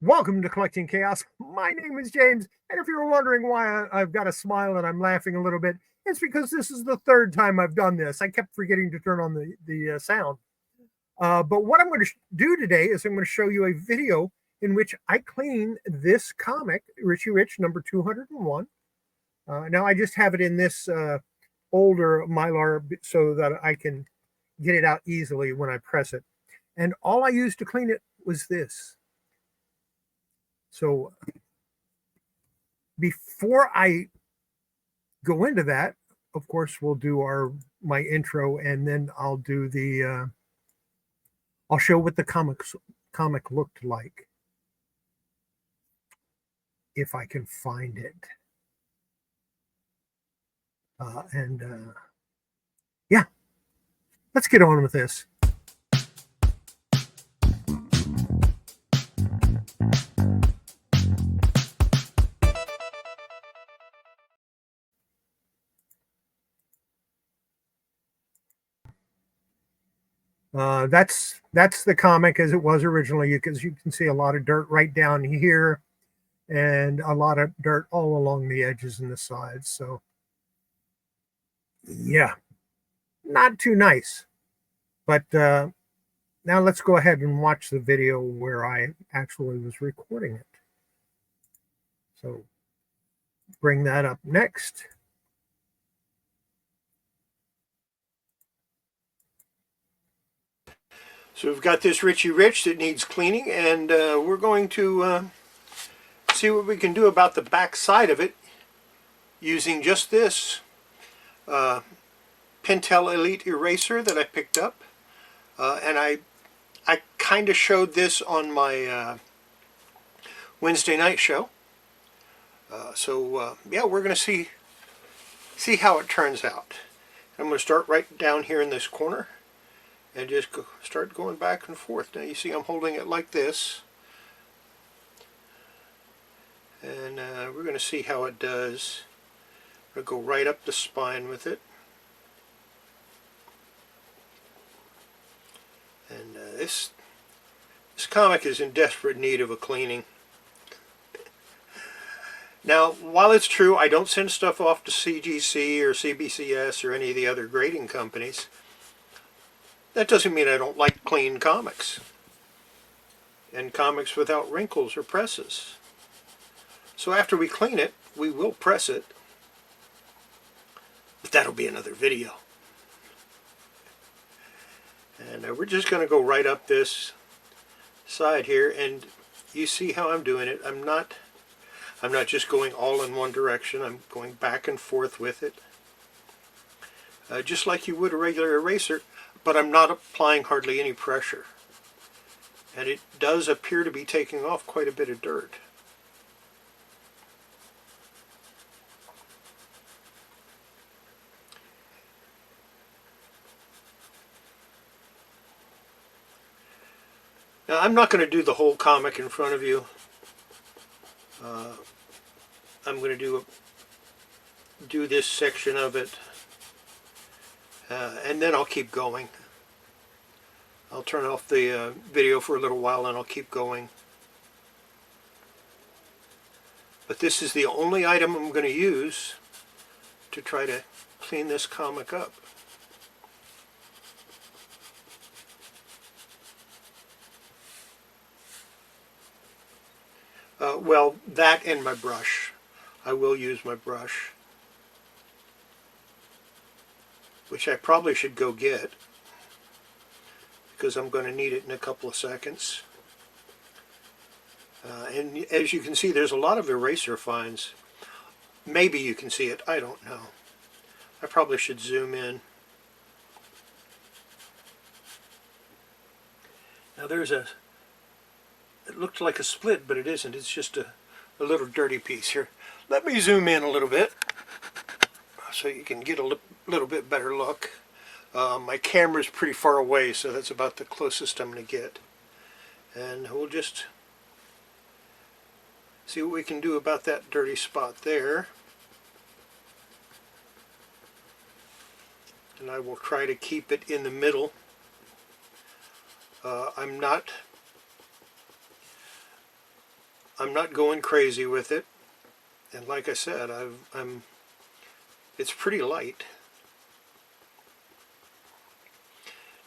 Welcome to Collecting Chaos. My name is James, and if you're wondering why I've got a smile and I'm laughing a little bit, it's because this is the third time I've done this. I kept forgetting to turn on the sound. But what I'm going to do today is I'm going to show you a video in which I clean this comic, Richie Rich number 201. Now I just have it in this older Mylar so that I can get it out easily when I press it. And all I used to clean it was this. So before I go into that, of course, we'll do my intro, and then I'll do I'll show what the comic looked like, if I can find it. Yeah, let's get on with this. That's the comic as it was originally, because you can see a lot of dirt right down here and a lot of dirt all along the edges and the sides. So yeah, not too nice. But now let's go ahead and watch the video where I actually was recording it. So bring that up next. So we've got this Richie Rich that needs cleaning, and we're going to see what we can do about the back side of it using just this Pentel Elite eraser that I picked up. And I kind of showed this on my Wednesday night show. Yeah, we're going to see how it turns out. I'm going to start right down here in this corner and just start going back and forth. Now you see I'm holding it like this. And we're going to see how it does. I'm going to go right up the spine with it. And this comic is in desperate need of a cleaning. Now, while it's true I don't send stuff off to CGC or CBCS or any of the other grading companies, that doesn't mean I don't like clean comics. And comics without wrinkles or presses. So after we clean it, we will press it. But that'll be another video. And we're just going to go right up this side here, and you see how I'm doing it. I'm not just going all in one direction. I'm going back and forth with it, just like you would a regular eraser, but I'm not applying hardly any pressure. And it does appear to be taking off quite a bit of dirt. Now, I'm not going to do the whole comic in front of you. I'm going to do this section of it, and then I'll keep going. I'll turn off the video for a little while and I'll keep going. But this is the only item I'm going to use to try to clean this comic up. Well, that and my brush. I will use my brush, which I probably should go get, because I'm going to need it in a couple of seconds. And as you can see, there's a lot of eraser fines. Maybe you can see it, I don't know. I probably should zoom in. Now it looked like a split, but it isn't. It's just a little dirty piece here. Let me zoom in a little bit so you can get a little bit better look. My camera's pretty far away, so that's about the closest I'm going to get. And we'll just see what we can do about that dirty spot there. And I will try to keep it in the middle. I'm not I'm not going crazy with it. And like I said, it's pretty light.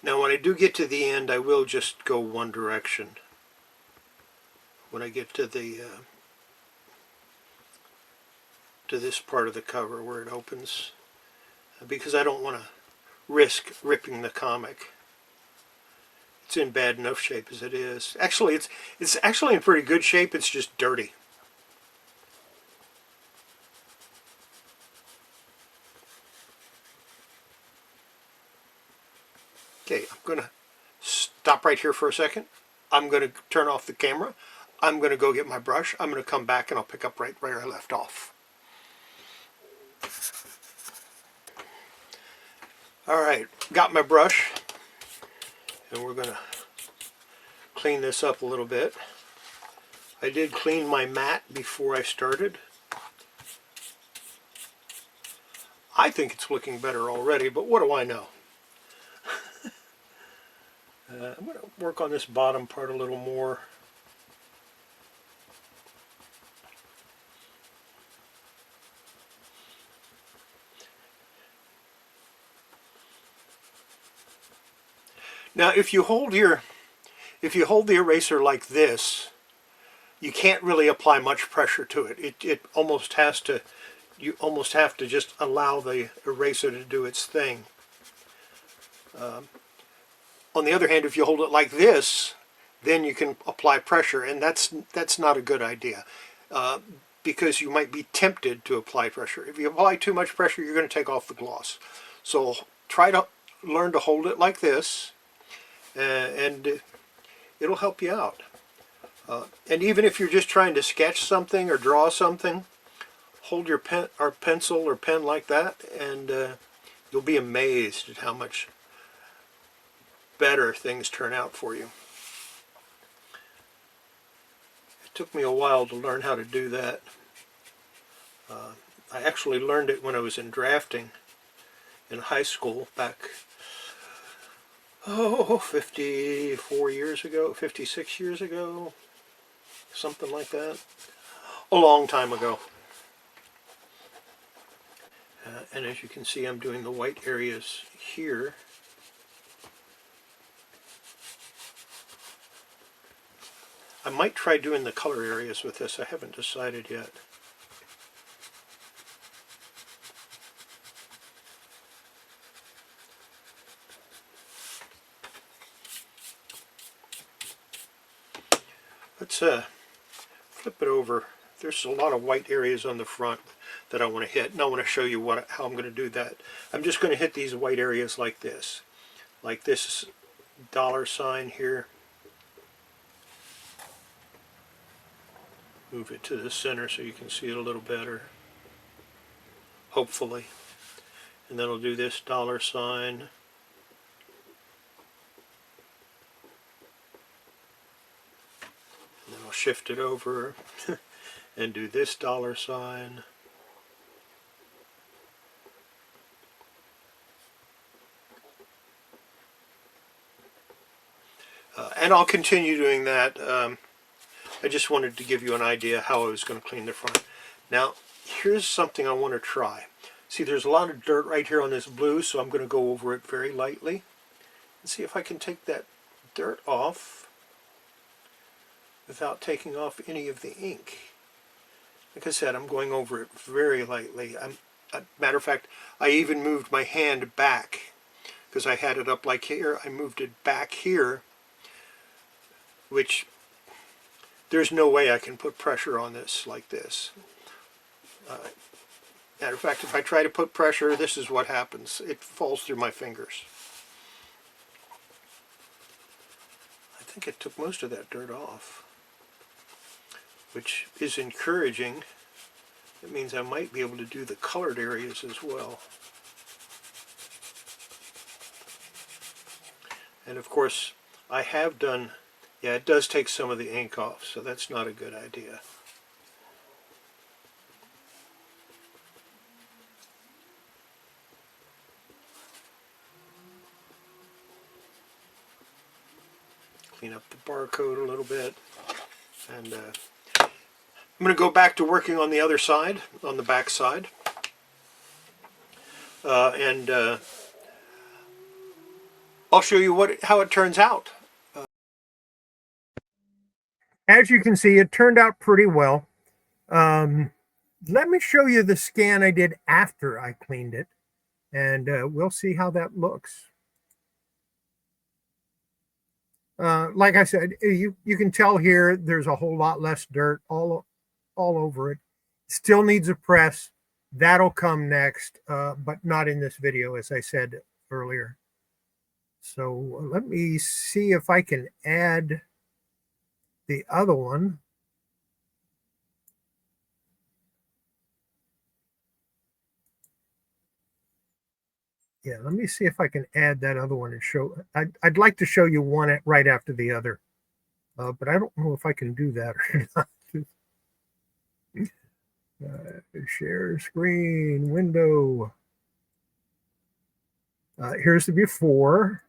Now when I do get to the end, I will just go one direction. When I get to the to this part of the cover where it opens, because I don't want to risk ripping the comic. It's in bad enough shape as it is. Actually, it's actually in pretty good shape. It's just dirty. Okay, I'm going to stop right here for a second. I'm going to turn off the camera. I'm going to go get my brush. I'm going to come back and I'll pick up right where I left off. Alright, got my brush. And we're going to clean this up a little bit. I did clean my mat before I started. I think it's looking better already, but what do I know? I'm going to work on this bottom part a little more. Now if you hold the eraser like this, you can't really apply much pressure to it. It almost has to, you almost have to just allow the eraser to do its thing. On the other hand, if you hold it like this, then you can apply pressure, and that's not a good idea, because you might be tempted to apply pressure. If you apply too much pressure, you're going to take off the gloss. So try to learn to hold it like this, and it'll help you out. And even if you're just trying to sketch something or draw something, hold your pen or pencil or pen like that, and you'll be amazed at how much better things turn out for you. It took me a while to learn how to do that. I actually learned it when I was in drafting in high school back, 54 years ago, 56 years ago, something like that. A long time ago. And as you can see, I'm doing the white areas here. I might try doing the color areas with this. I haven't decided yet. Let's flip it over. There's a lot of white areas on the front that I want to hit, and I want to show you how I'm going to do that. I'm just going to hit these white areas like this $sign here. Move it to the center so you can see it a little better, hopefully. And then I'll do this $sign. And then I'll shift it over and do this $sign. And I'll continue doing that. I just wanted to give you an idea how I was going to clean the front. Now, here's something I want to try. See, there's a lot of dirt right here on this blue, so I'm going to go over it very lightly and see if I can take that dirt off without taking off any of the ink. Like I said, I'm going over it very lightly. Matter of fact, I even moved my hand back because I had it up like here. I moved it back here, which there's no way I can put pressure on this like this. Matter of fact, if I try to put pressure, this is what happens. It falls through my fingers. I think it took most of that dirt off, which is encouraging. It means I might be able to do the colored areas as well. And of course, I have done, yeah, it does take some of the ink off, so that's not a good idea. Clean up the barcode a little bit. And I'm going to go back to working on the other side, on the back side. And I'll show you how it turns out. As you can see, it turned out pretty well. Let me show you the scan I did after I cleaned it, and we'll see how that looks. Like I said, you can tell here there's a whole lot less dirt all over it. Still needs a press. That'll come next, but not in this video, as I said earlier. So let me see if I can add the other one. Yeah, let me see if I can add that other one and show. I'd like to show you one right after the other, but I don't know if I can do that or not. Share screen window. Here's the before.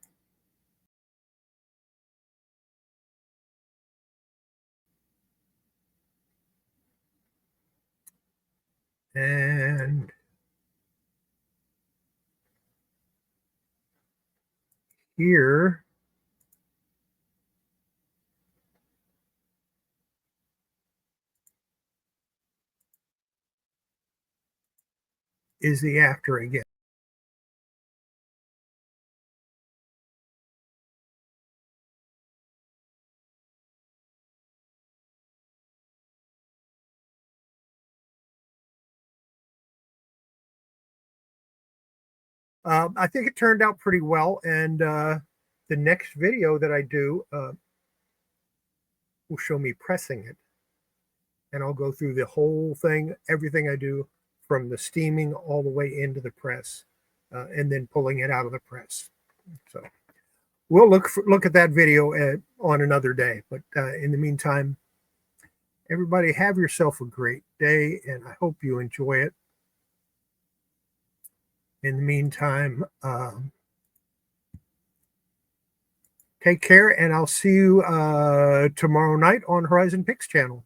And here is the after again. I think it turned out pretty well, and the next video that I do will show me pressing it, and I'll go through the whole thing, everything I do from the steaming all the way into the press, and then pulling it out of the press. So we'll look at that video on another day, but in the meantime, everybody have yourself a great day, and I hope you enjoy it. In the meantime, take care, and I'll see you tomorrow night on Horizon Picks channel.